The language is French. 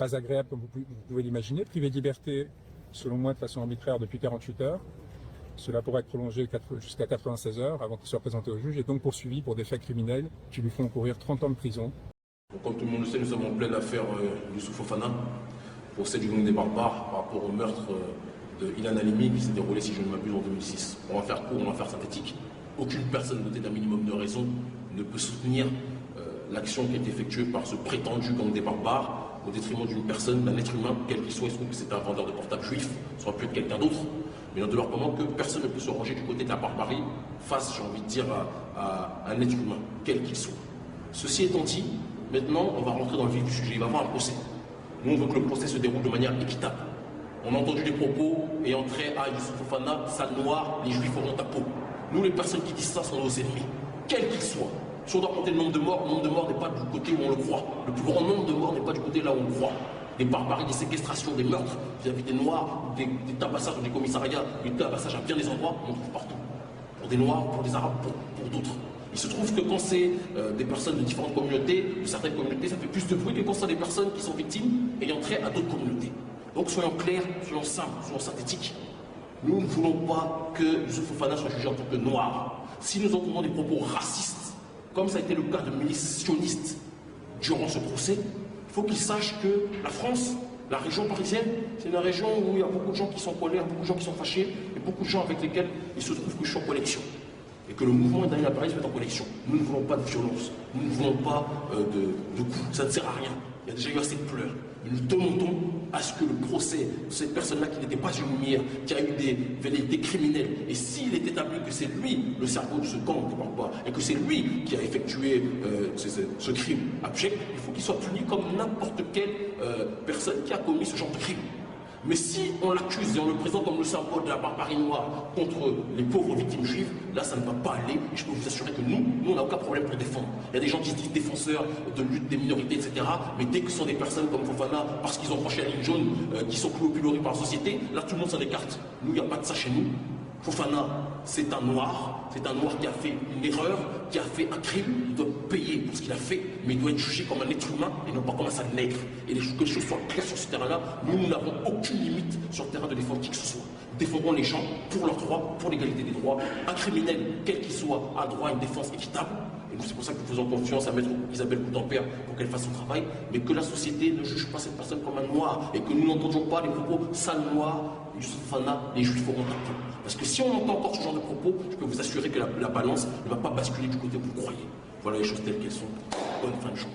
pas agréable comme vous pouvez l'imaginer, privé de liberté, selon moi, de façon arbitraire depuis 48 heures. Cela pourrait être prolongé jusqu'à 96 heures avant qu'il soit présenté au juge et donc poursuivi pour des faits criminels qui lui font courir 30 ans de prison. Comme tout le monde le sait, nous sommes en pleine affaire Youssouf Fofana, procès du nom des barbares par rapport au meurtre de Ilan Halimi qui s'est déroulé, si je ne m'abuse, en 2006. On va faire court, on va faire synthétique. Aucune personne dotée d'un minimum de raison ne peut soutenir l'action qui a été effectuée par ce prétendu gang des barbares au détriment d'une personne, d'un être humain, quel qu'il soit. Il se trouve que c'est un vendeur de portable juif, ça aurait pu être quelqu'un d'autre. Mais il n'en demeure pas moins que personne ne peut se ranger du côté de la barbarie face, j'ai envie de dire, à un être humain, quel qu'il soit. Ceci étant dit, maintenant, on va rentrer dans le vif du sujet. Il va y avoir un procès. Nous, on veut que le procès se déroule de manière équitable. On a entendu des propos ayant trait à Youssouf Fofana, sale noir, les juifs auront ta peau. Nous, les personnes qui disent ça sont nos ennemis, quels qu'ils soient. Si on doit compter le nombre de morts n'est pas du côté où on le croit. Le plus grand nombre de morts n'est pas du côté là où on le croit. Des barbaries, des séquestrations, des meurtres vis-à-vis des Noirs, des tabassages dans des commissariats, des tabassages à bien des endroits, on en trouve partout. Pour des Noirs, pour des Arabes, pour d'autres. Il se trouve que quand c'est des personnes de différentes communautés, de certaines communautés, ça fait plus de bruit que quand c'est des personnes qui sont victimes ayant trait à d'autres communautés. Donc soyons clairs, soyons simples, soyons synthétiques. Nous ne voulons pas que Youssouf Fofana soit jugé en tant que noir. Si nous entendons des propos racistes, comme ça a été le cas de milices sionistes durant ce procès, il faut qu'ils sachent que la France, la région parisienne, c'est une région où il y a beaucoup de gens qui sont en colère, beaucoup de gens qui sont fâchés, et beaucoup de gens avec lesquels il se trouve que je suis en connexion. Et que le mouvement Daniel Paris se met en connexion. Nous ne voulons pas de violence, nous ne voulons pas de coups, ça ne sert à rien. Il y a déjà eu assez de pleurs. Nous demandons à ce que le procès de cette personne-là qui n'était pas une lumière, qui a eu des velléités criminelles, et s'il est établi que c'est lui le cerveau de ce gang des barbares, et que c'est lui qui a effectué ce crime abject, il faut qu'il soit puni comme n'importe quelle personne qui a commis ce genre de crime. Mais si on l'accuse et on le présente comme le symbole de la barbarie noire contre les pauvres victimes juives, là ça ne va pas aller. Et je peux vous assurer que nous on n'a aucun problème pour défendre. Il y a des gens qui se disent défenseurs de lutte des minorités, etc. Mais dès que ce sont des personnes comme Fofana, parce qu'ils ont franchi la ligne jaune, qui sont cloués au pilori par la société, là tout le monde s'en écarte. Nous, il n'y a pas de ça chez nous. Fofana, c'est un noir qui a fait une erreur, qui a fait un crime, il doit payer pour ce qu'il a fait, mais il doit être jugé comme un être humain et non pas comme un sale nègre. Et que les choses soient claires sur ce terrain-là, nous n'avons aucune limite sur le terrain de défendre qui que ce soit. Nous défendrons les gens pour leurs droits, pour l'égalité des droits. Un criminel, quel qu'il soit, a droit à une défense équitable. Et nous, c'est pour ça que nous faisons confiance à Maître Isabelle Coutempère pour qu'elle fasse son travail, mais que la société ne juge pas cette personne comme un noir et que nous n'entendions pas les propos sale noir, Youssouf Fofana, les juifs auront ta peau. Parce que si on entend encore ce genre de propos, je peux vous assurer que la balance ne va pas basculer du côté où vous croyez. Voilà les choses telles qu'elles sont. Bonne fin de journée.